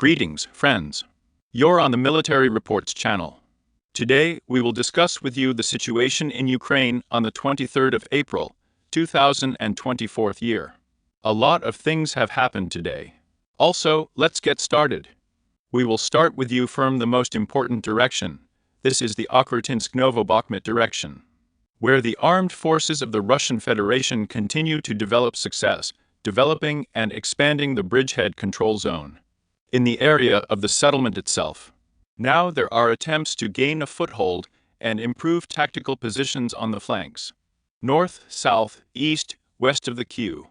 Greetings, friends. You're on the Military Reports channel. Today, we will discuss with you the situation in Ukraine on the 23rd of April, 2024 year. A lot of things have happened today. Also, let's get started. We will start with you from the most important direction. This is the Okhotynsk-Novobakhmut direction, where the armed forces of the Russian Federation continue to develop success, developing and expanding the bridgehead control zone in the area of the settlement itself. Now there are attempts to gain a foothold and improve tactical positions on the flanks, north, south, east, west of the Q.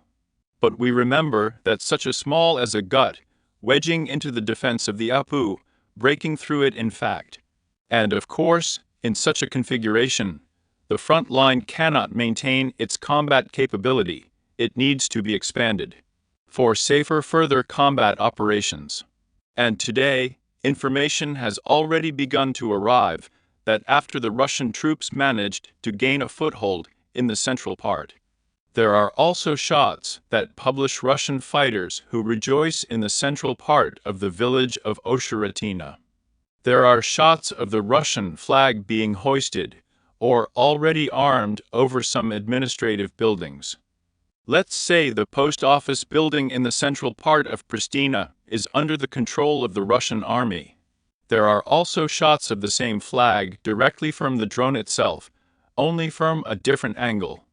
But we remember that such a small as a gut, wedging into the defense of the Apu, breaking through it in fact. And of course, in such a configuration, the front line cannot maintain its combat capability. It needs to be expanded for safer further combat operations. And today, information has already begun to arrive that after the Russian troops managed to gain a foothold in the central part, there are also shots that publish Russian fighters who rejoice in the central part of the village of Osheratina. There are shots of the Russian flag being hoisted or already armed over some administrative buildings. Let's say the post office building in the central part of Pristina is under the control of the Russian army. There are also shots of the same flag directly from the drone itself, only from a different angle.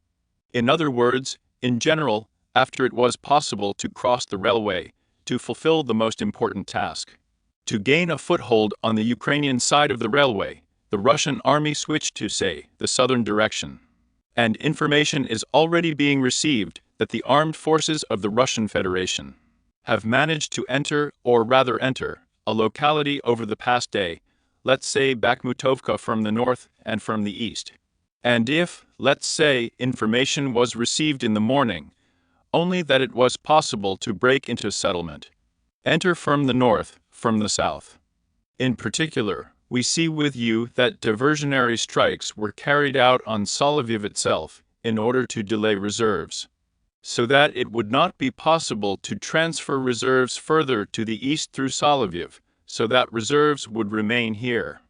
In other words, in general, after it was possible to cross the railway, to fulfill the most important task, to gain a foothold on the Ukrainian side of the railway, the Russian army switched to, say, the southern direction. And information is already being received that the armed forces of the Russian Federation have managed to enter, or rather enter, a locality over the past day, let's say Bakhmutovka from the north and from the east. And if, let's say, information was received in the morning, only that it was possible to break into settlement, enter from the north, from the south. In particular, we see with you that diversionary strikes were carried out on Solovyev itself in order to delay reserves, so that it would not be possible to transfer reserves further to the east through Solovyev, so that reserves would remain here.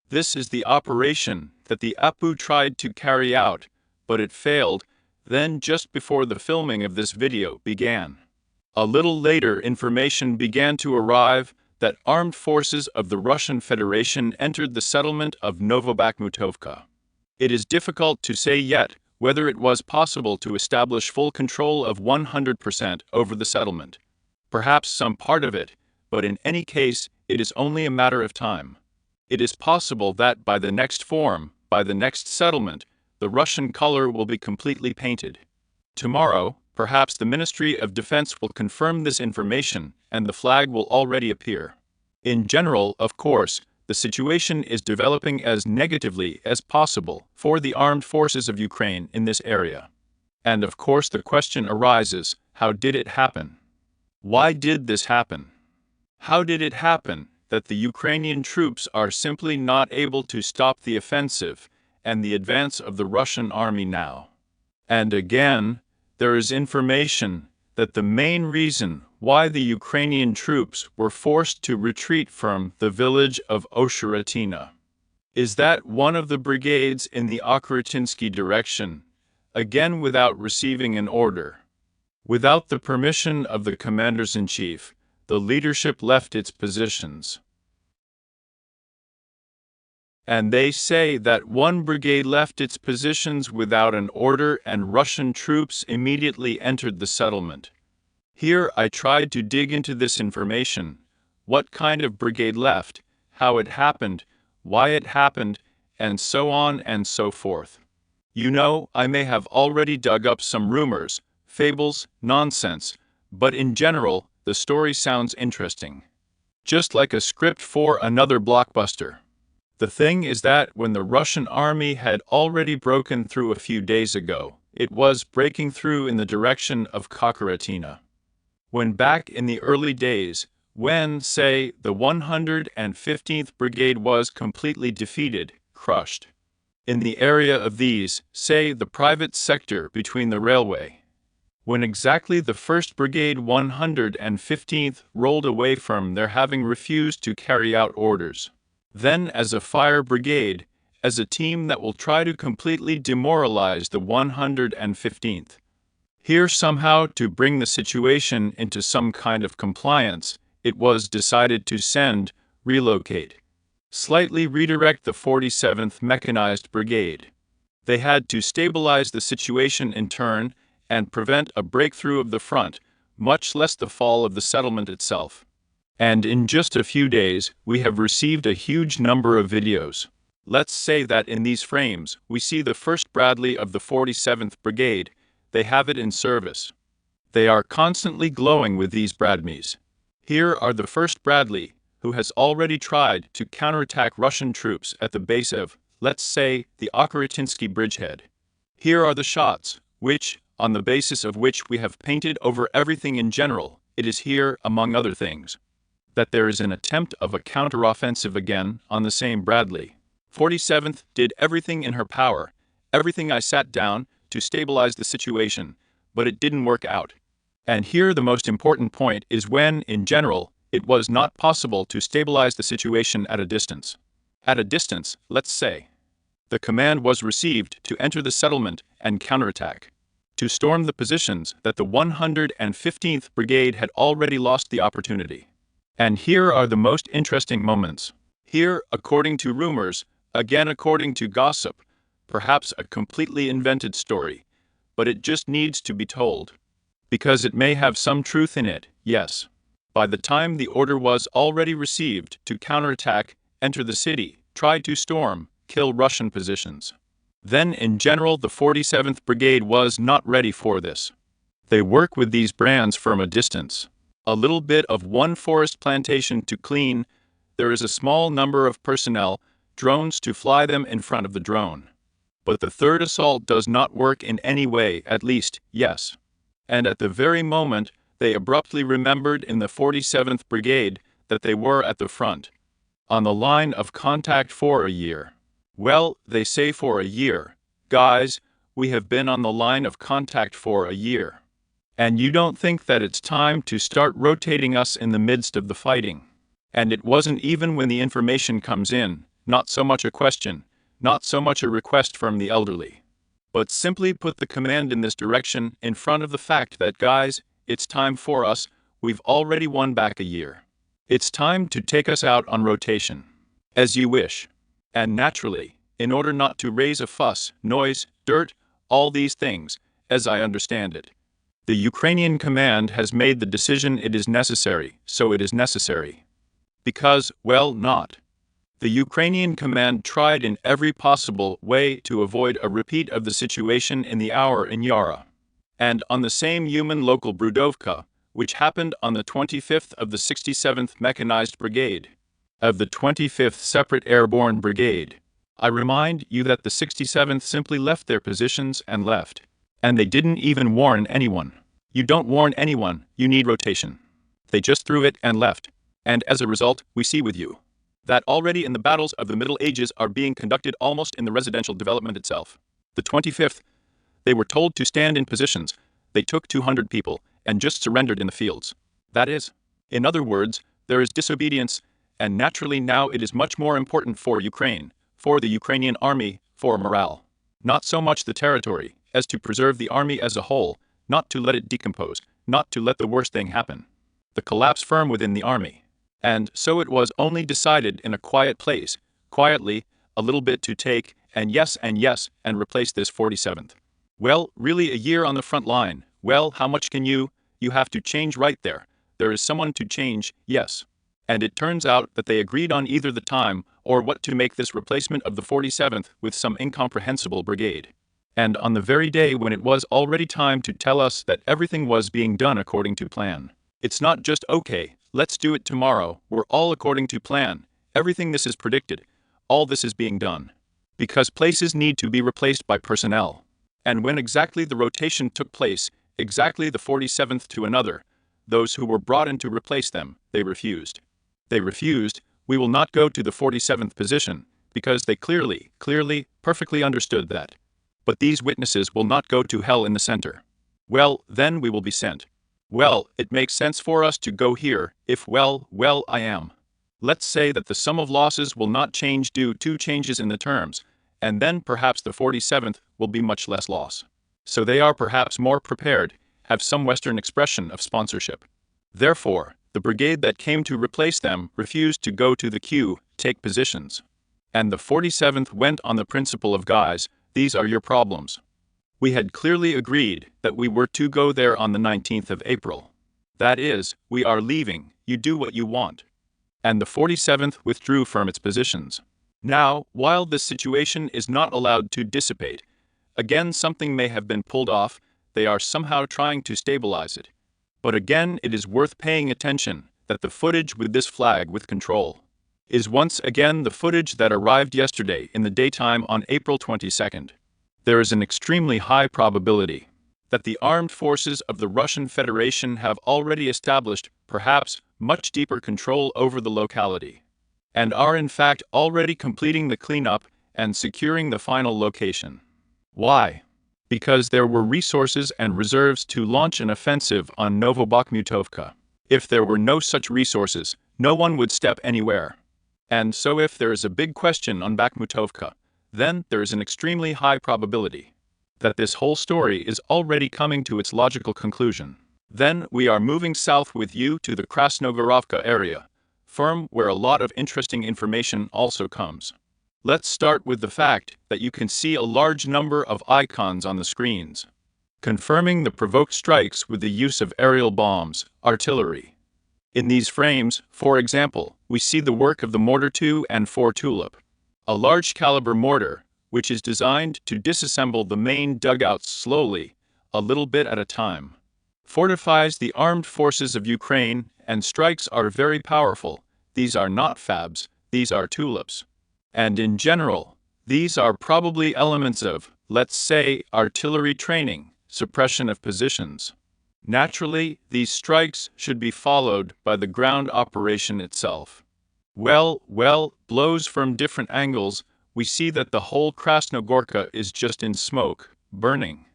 This is the operation that the Apu tried to carry out, but it failed, then just before the filming of this video began. A little later information began to arrive that armed forces of the Russian Federation entered the settlement of Novobakhmutovka. It is difficult to say yet whether it was possible to establish full control of 100% over the settlement. Perhaps some part of it, but in any case, it is only a matter of time. It is possible that by the next settlement, the Russian color will be completely painted. Tomorrow, perhaps the Ministry of Defense will confirm this information and the flag will already appear. In general, of course, the situation is developing as negatively as possible for the armed forces of Ukraine in this area. And of course the question arises, how did it happen? Why did this happen? How did it happen that the Ukrainian troops are simply not able to stop the offensive and the advance of the Russian army now? And again, there is information that the main reason why the Ukrainian troops were forced to retreat from the village of Osheratina is that one of the brigades in the Okhotynsk direction, again without receiving an order, without the permission of the commanders-in-chief, the leadership left its positions. And they say that one brigade left its positions without an order and Russian troops immediately entered the settlement. Here I tried to dig into this information, what kind of brigade left, how it happened, why it happened, and so on and so forth. You know, I may have already dug up some rumors, fables, nonsense, but in general, the story sounds interesting. Just like a script for another blockbuster. The thing is that when the Russian army had already broken through a few days ago, it was breaking through in the direction of Okhotynsk. When back in the early days, when, say, the 115th Brigade was completely defeated, crushed, in the area of these, say, the private sector between the railway, when exactly the 1st Brigade 115th rolled away from there, having refused to carry out orders. Then, as a fire brigade, as a team that will try to completely demoralize the 115th. Here, somehow, to bring the situation into some kind of compliance, it was decided to relocate, slightly redirect the 47th Mechanized Brigade. They had to stabilize the situation in turn and prevent a breakthrough of the front, much less the fall of the settlement itself. And in just a few days, we have received a huge number of videos. Let's say that in these frames, we see the 1st Bradley of the 47th Brigade. They have it in service. They are constantly glowing with these Bradleys. Here are the 1st Bradley, who has already tried to counterattack Russian troops at the base of, let's say, the Okhotynski bridgehead. Here are the shots, which, on the basis of which we have painted over everything in general, it is here, among other things, that there is an attempt of a counteroffensive again on the same Bradley. 47th did everything in her power, everything I sat down, to stabilize the situation, but it didn't work out. And here the most important point is when, in general, it was not possible to stabilize the situation at a distance. At a distance, let's say. The command was received to enter the settlement and counterattack, to storm the positions that the 115th Brigade had already lost the opportunity. And here are the most interesting moments. Here, according to rumors, again according to gossip, perhaps a completely invented story, but it just needs to be told. Because it may have some truth in it, yes. By the time the order was already received to counterattack, enter the city, try to storm, kill Russian positions. Then in general the 47th Brigade was not ready for this. They work with these brands from a distance. A little bit of one forest plantation to clean, there is a small number of personnel, drones to fly them in front of the drone. But the 3rd assault does not work in any way, at least, yes. And at the very moment, they abruptly remembered in the 47th Brigade that they were at the front, on the line of contact for a year. Well, they say for a year. Guys, we have been on the line of contact for a year. And you don't think that it's time to start rotating us in the midst of the fighting. And it wasn't even when the information comes in, not so much a question, not so much a request from the elderly, but simply put the command in this direction in front of the fact that, guys, it's time for us, we've already won back a year. It's time to take us out on rotation. As you wish. And naturally, in order not to raise a fuss, noise, dirt, all these things, as I understand it, the Ukrainian command has made the decision it is necessary, so it is necessary. Because, well, not. The Ukrainian command tried in every possible way to avoid a repeat of the situation in the hour in Yara. And on the same human local Brudovka, which happened on the 25th of the 67th Mechanized Brigade, of the 25th Separate Airborne Brigade. I remind you that the 67th simply left their positions and left. And they didn't even warn anyone. You don't warn anyone, you need rotation. They just threw it and left. And as a result, we see with you that already in the battles of the Middle Ages are being conducted almost in the residential development itself. The 25th, they were told to stand in positions. They took 200 people and just surrendered in the fields. That is, in other words, there is disobedience, and naturally now it is much more important for Ukraine, for the Ukrainian army, for morale. Not so much the territory, as to preserve the army as a whole, not to let it decompose, not to let the worst thing happen. The collapse firm within the army. And so it was only decided in a quiet place, quietly, a little bit to take, and yes, and replace this 47th. Well, really a year on the front line. Well, how much can you have to change right there. There is someone to change, yes. And it turns out that they agreed on either the time or what to make this replacement of the 47th with some incomprehensible brigade. And on the very day when it was already time to tell us that everything was being done according to plan. It's not just okay, let's do it tomorrow, we're all according to plan, everything this is predicted, all this is being done. Because places need to be replaced by personnel. And when exactly the rotation took place, exactly the 47th to another, those who were brought in to replace them, they refused. They refused, we will not go to the 47th position, because they clearly, perfectly understood that. But these witnesses will not go to hell in the center. Well, then we will be sent. Well, it makes sense for us to go here, if I am. Let's say that the sum of losses will not change due to changes in the terms, and then perhaps the 47th will be much less loss. So they are perhaps more prepared, have some Western expression of sponsorship. Therefore, the brigade that came to replace them refused to go to the queue, take positions. And the 47th went on the principle of guys, these are your problems. We had clearly agreed that we were to go there on the 19th of April. That is, we are leaving, you do what you want. And the 47th withdrew from its positions. Now, while this situation is not allowed to dissipate, again something may have been pulled off, they are somehow trying to stabilize it. But again it is worth paying attention that the footage with this flag with control is once again the footage that arrived yesterday in the daytime on April 22nd. There is an extremely high probability that the armed forces of the Russian Federation have already established, perhaps, much deeper control over the locality, and are in fact already completing the cleanup and securing the final location. Why? Because there were resources and reserves to launch an offensive on Novobakhmutovka. If there were no such resources, no one would step anywhere. And so if there is a big question on Bakhmutovka, then there is an extremely high probability that this whole story is already coming to its logical conclusion. Then we are moving south with you to the Krasnogorovka area, from where a lot of interesting information also comes. Let's start with the fact that you can see a large number of icons on the screens, confirming the provoked strikes with the use of aerial bombs, artillery. In these frames, for example, we see the work of the Mortar 2 and 4 Tulip, a large-caliber mortar, which is designed to disassemble the main dugouts slowly, a little bit at a time. Fortifies the armed forces of Ukraine, and strikes are very powerful. These are not fabs, these are tulips. And in general, these are probably elements of, let's say, artillery training, suppression of positions. Naturally, these strikes should be followed by the ground operation itself. Well, blows from different angles, we see that the whole Krasnogorka is just in smoke, burning.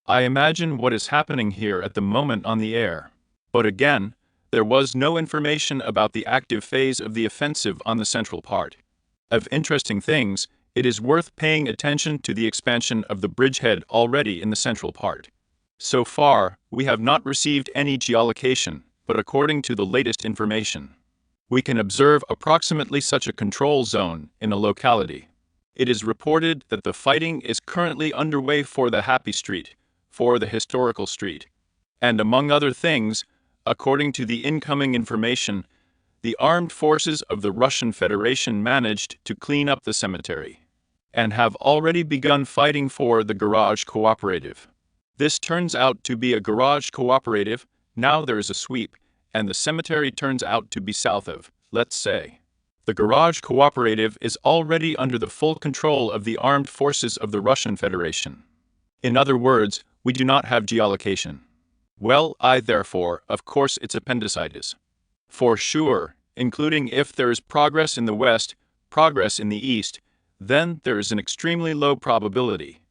I imagine what is happening here at the moment on the air. But again, there was no information about the active phase of the offensive on the central part. Of interesting things, it is worth paying attention to the expansion of the bridgehead already in the central part. So far, we have not received any geolocation, but according to the latest information, we can observe approximately such a control zone in a locality. It is reported that the fighting is currently underway for the Happy Street, for the historical street. And among other things, according to the incoming information, the armed forces of the Russian Federation managed to clean up the cemetery, and have already begun fighting for the garage cooperative. This turns out to be a garage cooperative, now there is a sweep, and the cemetery turns out to be south of, let's say. The garage cooperative is already under the full control of the armed forces of the Russian Federation. In other words, we do not have geolocation. Well, therefore, of course it's appendicitis. For sure, including if there is progress in the west, progress in the east, then there is an extremely low probability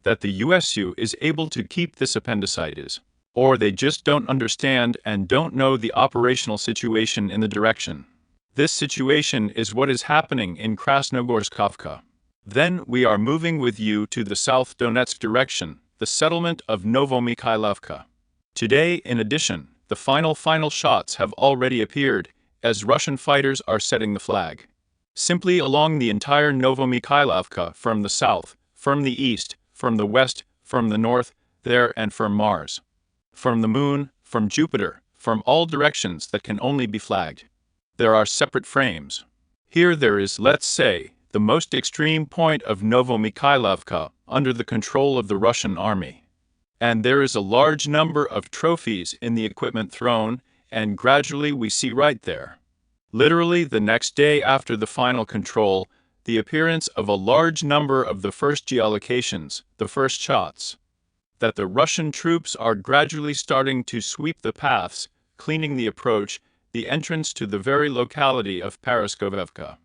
that the USU is able to keep this appendicitis, or they just don't understand and don't know the operational situation in the direction. This situation is what is happening in Krasnogorsk-Kavka. Then we are moving with you to the South Donetsk direction, the settlement of Novomikhailovka. Today, in addition, the final shots have already appeared, as Russian fighters are setting the flag. Simply along the entire Novomikhailovka from the south, from the east, from the west, from the north, there and from Mars. From the moon, from Jupiter, from all directions that can only be flagged. There are separate frames. Here there is, let's say, the most extreme point of Novomikhailovka under the control of the Russian army. And there is a large number of trophies in the equipment thrown, and gradually we see right there, literally the next day after the final control, the appearance of a large number of the first geolocations, the first shots, that the Russian troops are gradually starting to sweep the paths, cleaning the approach, the entrance to the very locality of Paraskovevka.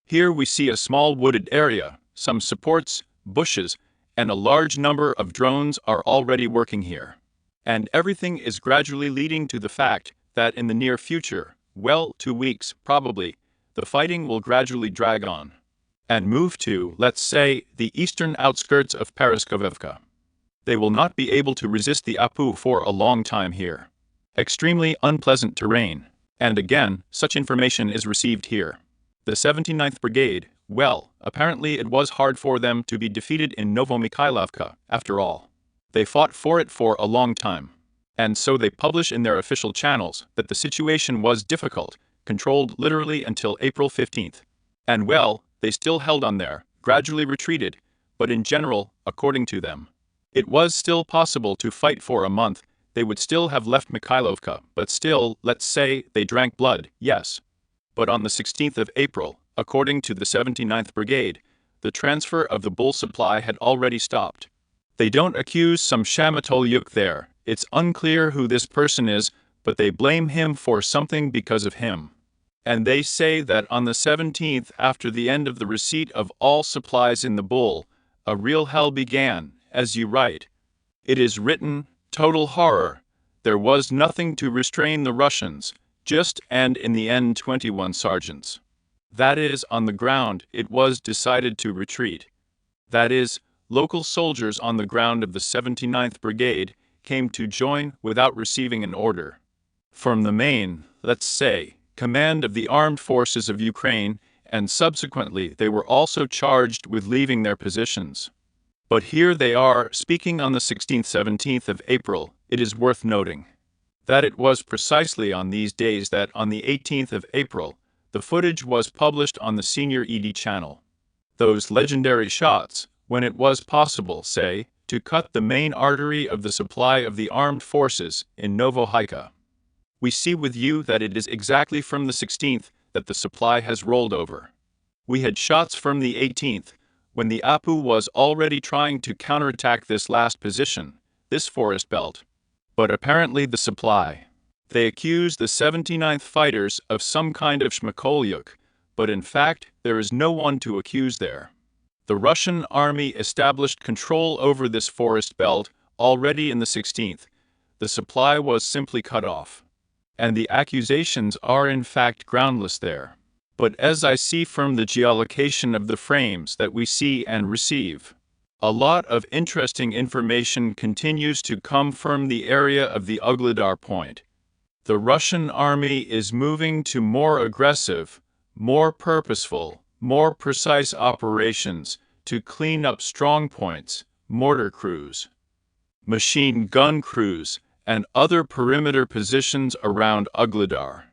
Here we see a small wooded area, some supports, bushes, and a large number of drones are already working here. And everything is gradually leading to the fact that in the near future, well, 2 weeks, probably, the fighting will gradually drag on and move to, let's say, the eastern outskirts of Paraskovivka. They will not be able to resist the APU for a long time here. Extremely unpleasant terrain. And again, such information is received here. The 79th Brigade, well, apparently it was hard for them to be defeated in Novomikhailovka, after all. They fought for it for a long time. And so they publish in their official channels that the situation was difficult, controlled literally until April 15th. And well, they still held on there, gradually retreated, but in general, according to them, it was still possible to fight for a month. They would still have left Mikhailovka, but still, let's say, they drank blood, yes. But on the 16th of April, according to the 79th Brigade, the transfer of the bull supply had already stopped. They don't accuse some Shamatoliuk there, it's unclear who this person is, but they blame him for something because of him. And they say that on the 17th, after the end of the receipt of all supplies in the bull, a real hell began, as you write. It is written, total horror. There was nothing to restrain the Russians, just and in the end 21 sergeants. That is, on the ground, it was decided to retreat. That is, local soldiers on the ground of the 79th Brigade came to join without receiving an order from the main, let's say, command of the armed forces of Ukraine, and subsequently they were also charged with leaving their positions. But here they are, speaking on the 16th-17th of April. It is worth noting that it was precisely on these days that on the 18th of April, the footage was published on the Senior ED channel. Those legendary shots, when it was possible, say, to cut the main artery of the supply of the armed forces in Novohaika. We see with you that it is exactly from the 16th that the supply has rolled over. We had shots from the 18th, when the APU was already trying to counterattack this last position, this forest belt. But apparently the supply. They accuse the 79th fighters of some kind of Shmakolyuk, but in fact there is no one to accuse there. The Russian army established control over this forest belt already in the 16th. The supply was simply cut off. And the accusations are in fact groundless there. But as I see from the geolocation of the frames that we see and receive, a lot of interesting information continues to come from the area of the Ugledar point. The Russian army is moving to more aggressive, more purposeful, more precise operations to clean up strong points, mortar crews, machine gun crews, and other perimeter positions around Ugledar.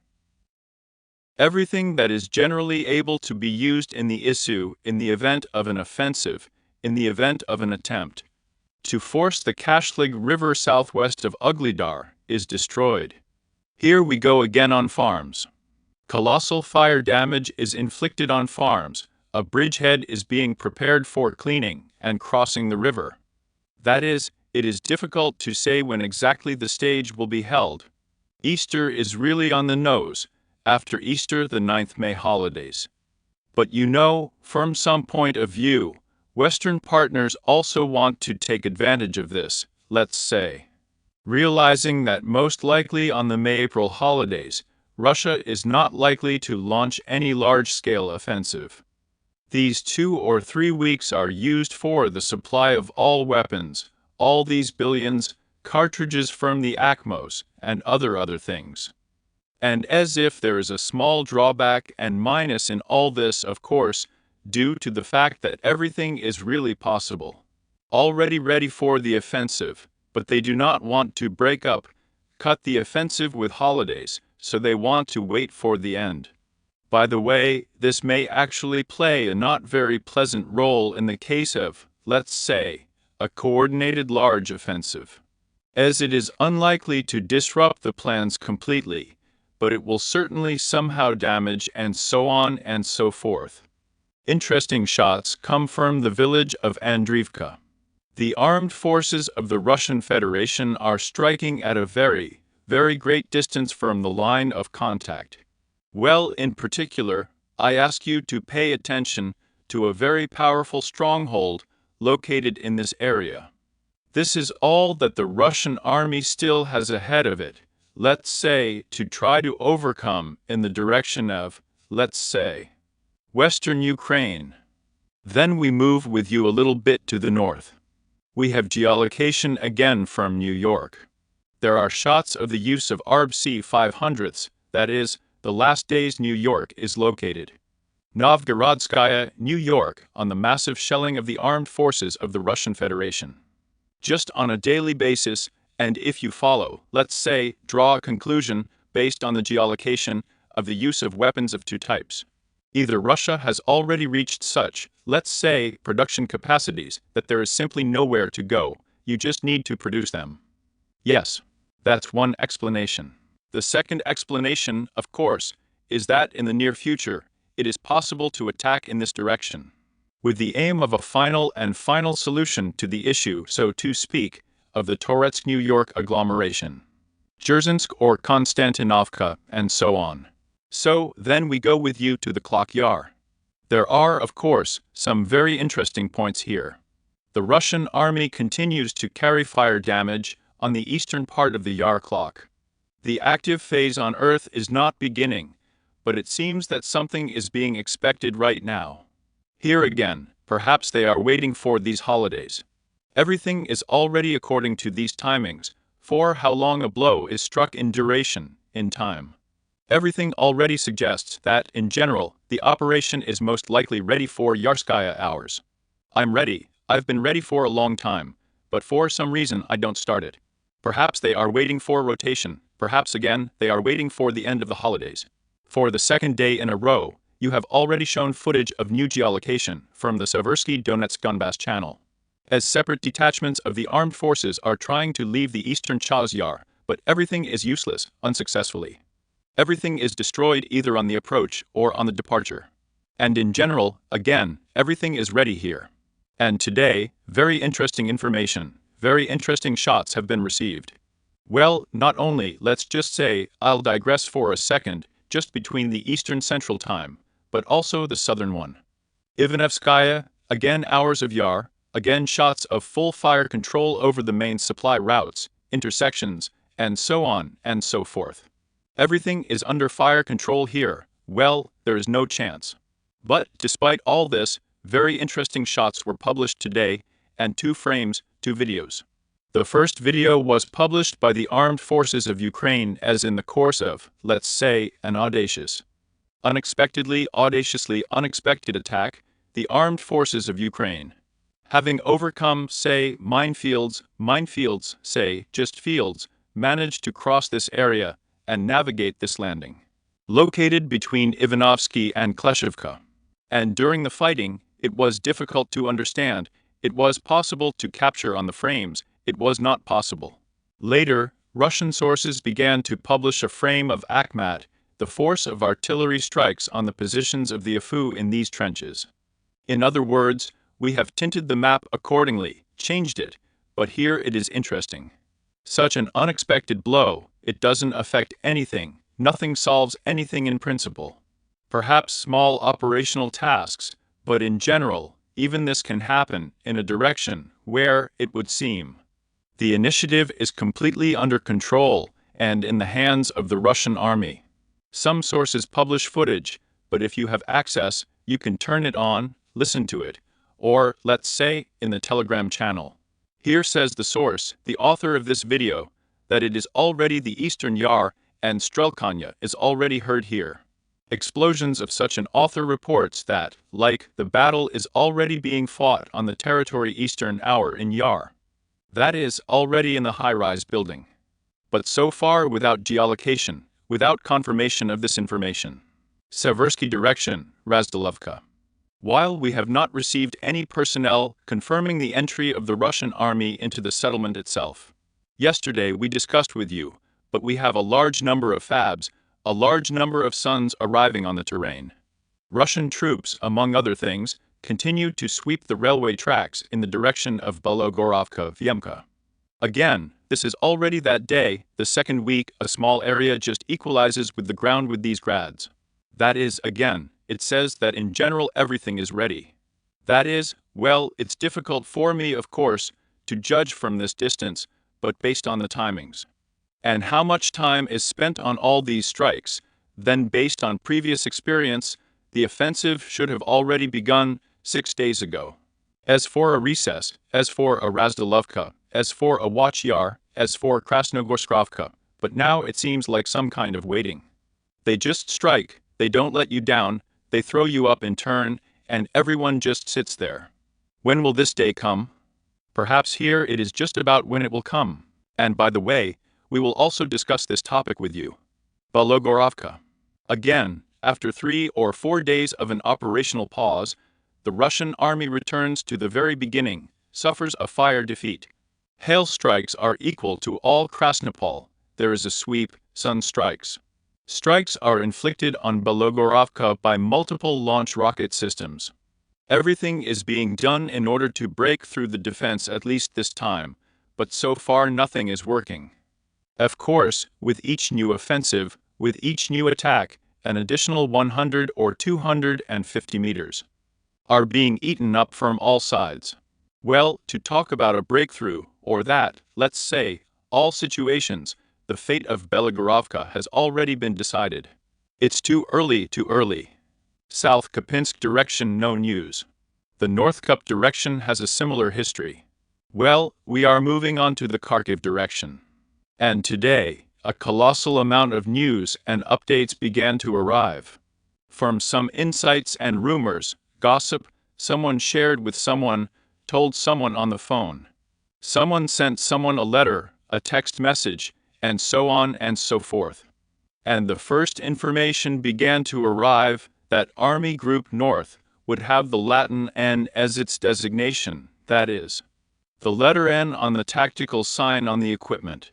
Everything that is generally able to be used in the issue in the event of an offensive, in the event of an attempt to force the Kashlig River southwest of Ugledar, is destroyed. Here we go again on farms. Colossal fire damage is inflicted on farms. A bridgehead is being prepared for cleaning and crossing the river. That is, it is difficult to say when exactly the stage will be held. Easter is really on the nose, after Easter the 9th May holidays. But you know, from some point of view, Western partners also want to take advantage of this, let's say. Realizing that most likely on the May-April holidays, Russia is not likely to launch any large-scale offensive. These 2 or 3 weeks are used for the supply of all weapons, all these billions, cartridges from the ACMOs, and other things. And as if there is a small drawback and minus in all this, of course, due to the fact that everything is really possible. Already ready for the offensive, but they do not want to break up, cut the offensive with holidays, so they want to wait for the end. By the way, this may actually play a not very pleasant role in the case of, let's say, a coordinated large offensive, as it is unlikely to disrupt the plans completely, but it will certainly somehow damage and so on and so forth. Interesting shots come from the village of Andriivka. The armed forces of the Russian Federation are striking at a very, very great distance from the line of contact. Well, in particular, I ask you to pay attention to a very powerful stronghold located in this area. This is all that the Russian army still has ahead of it, let's say, to try to overcome in the direction of, let's say, Western Ukraine. Then we move with you a little bit to the north. We have geolocation again from New York. There are shots of the use of ARB C-500s, that is, the last days New York is located. Novgorodskaya, New York, on the massive shelling of the armed forces of the Russian Federation. Just on a daily basis, and if you follow, let's say, draw a conclusion based on the geolocation of the use of weapons of two types. Either Russia has already reached such, let's say, production capacities that there is simply nowhere to go, you just need to produce them. Yes, that's one explanation. The second explanation, of course, is that in the near future, it is possible to attack in this direction, with the aim of a final solution to the issue, so to speak, of the Toretsk New York agglomeration, Dzerzhinsk or Konstantinovka, and so on. So, then we go with you to the Clock Yar. There are, of course, some very interesting points here. The Russian army continues to carry fire damage on the eastern part of the Yar clock. The active phase on Earth is not beginning, but it seems that something is being expected right now. Here again, perhaps they are waiting for these holidays. Everything is already according to these timings, for how long a blow is struck in duration, in time. Everything already suggests that, in general, the operation is most likely ready for Yarskaya hours. I'm ready, I've been ready for a long time, but for some reason I don't start it. Perhaps they are waiting for rotation, perhaps again they are waiting for the end of the holidays. For the second day in a row, you have already shown footage of new geolocation from the Seversky Donetsk Donbass channel. As separate detachments of the armed forces are trying to leave the eastern Chaz Yar, but everything is useless, unsuccessfully. Everything is destroyed either on the approach or on the departure. And in general, again, everything is ready here. And today, very interesting information, very interesting shots have been received. Well, not only, let's just say, I'll digress for a second, just between the Eastern Central Time, but also the southern one. Ivanevskaya, again hours of Yar, again shots of full fire control over the main supply routes, intersections, and so on and so forth. Everything is under fire control here, well, there is no chance. But, despite all this, very interesting shots were published today, and 2 frames, 2 videos. The first video was published by the armed forces of Ukraine as in the course of, let's say, an audaciously unexpected attack, the armed forces of Ukraine, having overcome, say, minefields, say, just fields, managed to cross this area and navigate this landing, located between Ivanovsky and Kleshivka. And during the fighting, it was difficult to understand, it was possible to capture on the frames, it was not possible. Later, Russian sources began to publish a frame of Akhmat, the force of artillery strikes on the positions of the AFU in these trenches. In other words, we have tinted the map accordingly, changed it, but here it is interesting. Such an unexpected blow, it doesn't affect anything, nothing solves anything in principle. Perhaps small operational tasks, but in general, even this can happen in a direction where, it would seem, the initiative is completely under control and in the hands of the Russian army. Some sources publish footage, but if you have access, you can turn it on, listen to it, or, let's say, in the Telegram channel. Here says the source, the author of this video, that it is already the Eastern Yar and Strelkanya is already heard here. Explosions of such an author reports that, like, the battle is already being fought on the territory Eastern Hour in Yar. That is, already in the high-rise building. But so far without geolocation, without confirmation of this information. Seversky direction, Razdalovka. While we have not received any personnel confirming the entry of the Russian army into the settlement itself. Yesterday we discussed with you, but we have a large number of FABs, a large number of sons arriving on the terrain. Russian troops, among other things, continue to sweep the railway tracks in the direction of Belogorovka-Vyemka. Again, this is already that day, the second week, a small area just equalizes with the ground with these grads. That is, again, it says that in general everything is ready. That is, well, it's difficult for me, of course, to judge from this distance, but based on the timings. And how much time is spent on all these strikes, then based on previous experience, the offensive should have already begun 6 days ago. As for a recess, as for a Razdalovka, as for a Watch Yar, as for Krasnogorskovka, but now it seems like some kind of waiting. They just strike, they don't let you down, they throw you up in turn, and everyone just sits there. When will this day come? Perhaps here it is just about when it will come. And by the way, we will also discuss this topic with you. Belogorovka. Again, after 3 or 4 days of an operational pause, the Russian army returns to the very beginning, suffers a fire defeat. Hail strikes are equal to all Krasnopol. There is a sweep, sun strikes. Strikes are inflicted on Belogorovka by multiple launch rocket systems. Everything is being done in order to break through the defense at least this time, but so far nothing is working. Of course, with each new offensive, with each new attack, an additional 100 or 250 meters are being eaten up from all sides. Well, to talk about a breakthrough, or that, let's say, all situations, the fate of Belogorovka has already been decided. It's too early. South Kapinsk direction, no news. The North Kup direction has a similar history. Well, we are moving on to the Kharkiv direction. And today, a colossal amount of news and updates began to arrive. From some insights and rumors, gossip, someone shared with someone, told someone on the phone. Someone sent someone a letter, a text message, and so on and so forth. And the first information began to arrive that Army Group North would have the Latin N as its designation, that is, the letter N on the tactical sign on the equipment.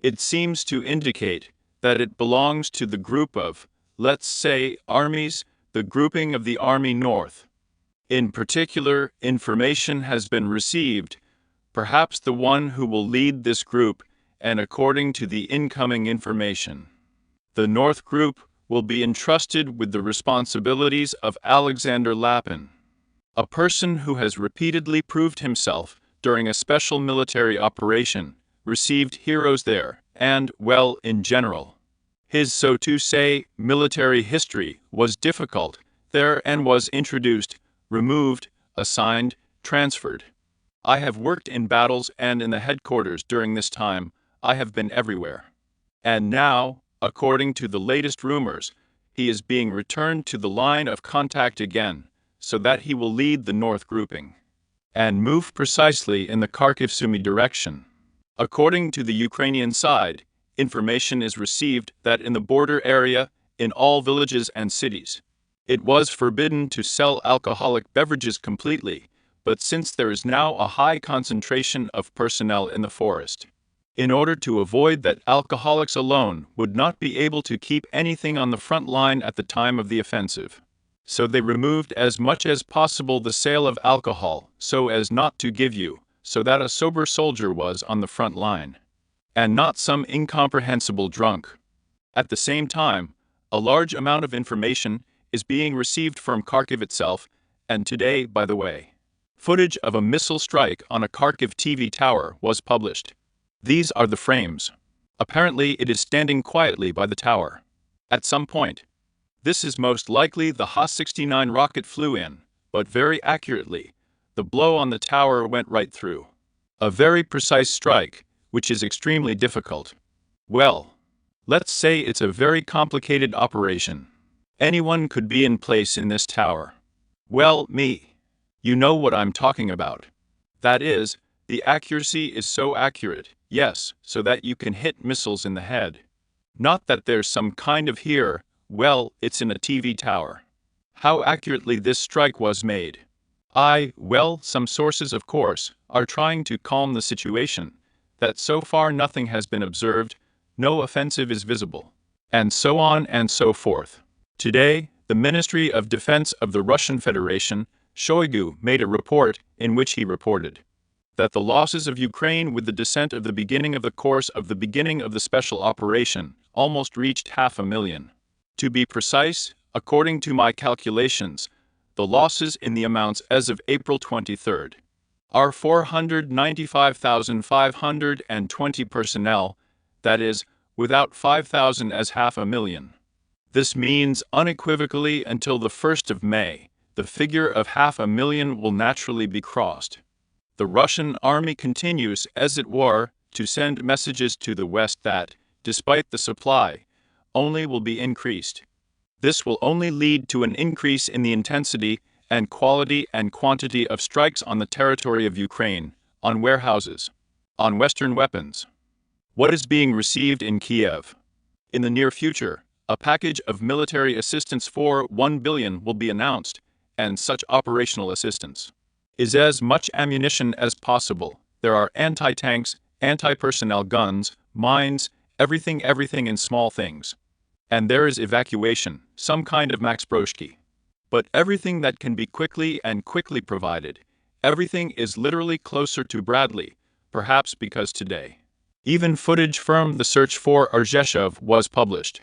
It seems to indicate that it belongs to the group of, let's say, armies, the grouping of the Army North. In particular, information has been received, perhaps the one who will lead this group, and according to the incoming information, the North Group will be entrusted with the responsibilities of Alexander Lapin, a person who has repeatedly proved himself during a special military operation, received heroes there, and, well, in general. His, so to say, military history was difficult there and was introduced, removed, assigned, transferred. I have worked in battles and in the headquarters during this time. I have been everywhere. And now, according to the latest rumors, he is being returned to the line of contact again, so that he will lead the North grouping and move precisely in the Kharkiv-Sumy direction. According to the Ukrainian side, information is received that in the border area, in all villages and cities, it was forbidden to sell alcoholic beverages completely, but since there is now a high concentration of personnel in the forest, in order to avoid that alcoholics alone would not be able to keep anything on the front line at the time of the offensive, so they removed as much as possible the sale of alcohol so as not to give you, so that a sober soldier was on the front line, and not some incomprehensible drunk. At the same time, a large amount of information is being received from Kharkiv itself, and today, by the way, footage of a missile strike on a Kharkiv TV tower was published. These are the frames. Apparently it is standing quietly by the tower. At some point, this is most likely the Ha-69 rocket flew in, but very accurately, the blow on the tower went right through. A very precise strike, which is extremely difficult. Well, let's say it's a very complicated operation. Anyone could be in place in this tower. Well, me. You know what I'm talking about. That is, the accuracy is so accurate, yes, so that you can hit missiles in the head. Not that there's some kind of here, well, it's in a TV tower. How accurately this strike was made. Well, some sources, of course, are trying to calm the situation, that so far nothing has been observed, no offensive is visible, and so on and so forth. Today, the Ministry of Defense of the Russian Federation, Shoigu, made a report in which he reported that the losses of Ukraine with the descent of the beginning of the course of the beginning of the special operation almost reached 500,000. To be precise, according to my calculations, the losses in the amounts as of April 23rd, are 495,520 personnel, that is, without 5,000 as 500,000. This means unequivocally until the 1st of May, the figure of 500,000 will naturally be crossed. The Russian army continues, as it were, to send messages to the West that, despite the supply, only will be increased. This will only lead to an increase in the intensity and quality and quantity of strikes on the territory of Ukraine, on warehouses, on Western weapons. What is being received in Kiev? In the near future, a package of military assistance for 1 billion will be announced, and such operational assistance is as much ammunition as possible. There are anti-tanks, anti-personnel guns, mines, everything in small things. And there is evacuation, some kind of Max Broschke. But everything that can be quickly provided, everything is literally closer to Bradley, perhaps because today even footage from the search for Arzheshov was published.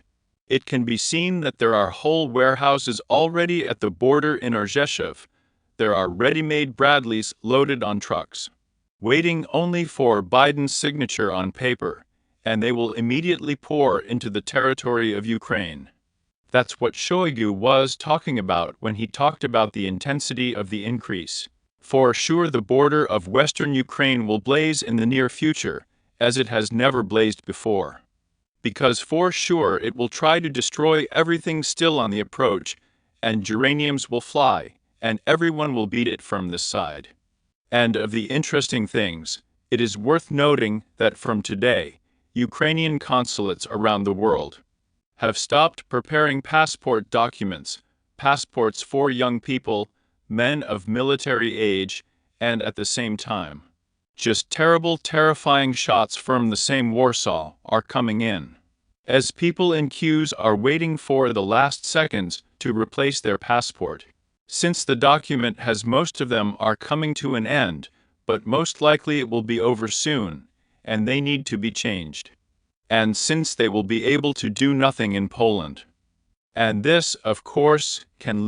It can be seen that there are whole warehouses already at the border in Arzheshov. There are ready-made Bradleys loaded on trucks, waiting only for Biden's signature on paper, and they will immediately pour into the territory of Ukraine. That's what Shoigu was talking about when he talked about the intensity of the increase. For sure the border of western Ukraine will blaze in the near future, as it has never blazed before. Because for sure it will try to destroy everything still on the approach, and geraniums will fly, and everyone will beat it from this side. And of the interesting things, it is worth noting that from today, Ukrainian consulates around the world have stopped preparing passport documents, passports for young people, men of military age, and at the same time, just terrifying shots from the same Warsaw are coming in, as people in queues are waiting for the last seconds to replace their passport. Since the document has most of them are coming to an end, but most likely it will be over soon, and they need to be changed. And since they will be able to do nothing in Poland. And this, of course, can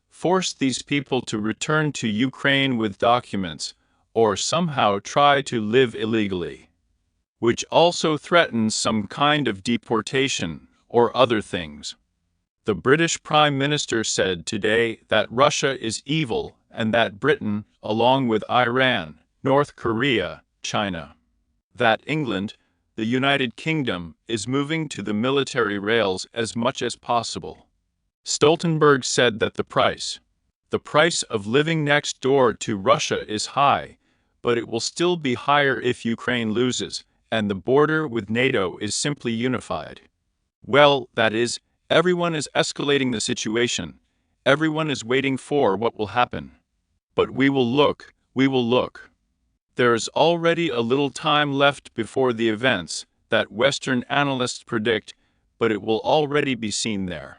force these people to return to Ukraine with documents, or somehow try to live illegally, which also threatens some kind of deportation or other things. The British Prime Minister said today that Russia is evil and that Britain, along with Iran, North Korea, China, that England, the United Kingdom, is moving to the military rails as much as possible. Stoltenberg said that the price of living next door to Russia is high, but it will still be higher if Ukraine loses, and the border with NATO is simply unified. Well, that is, everyone is escalating the situation. Everyone is waiting for what will happen. But we will look. There's already a little time left before the events that Western analysts predict, but it will already be seen there.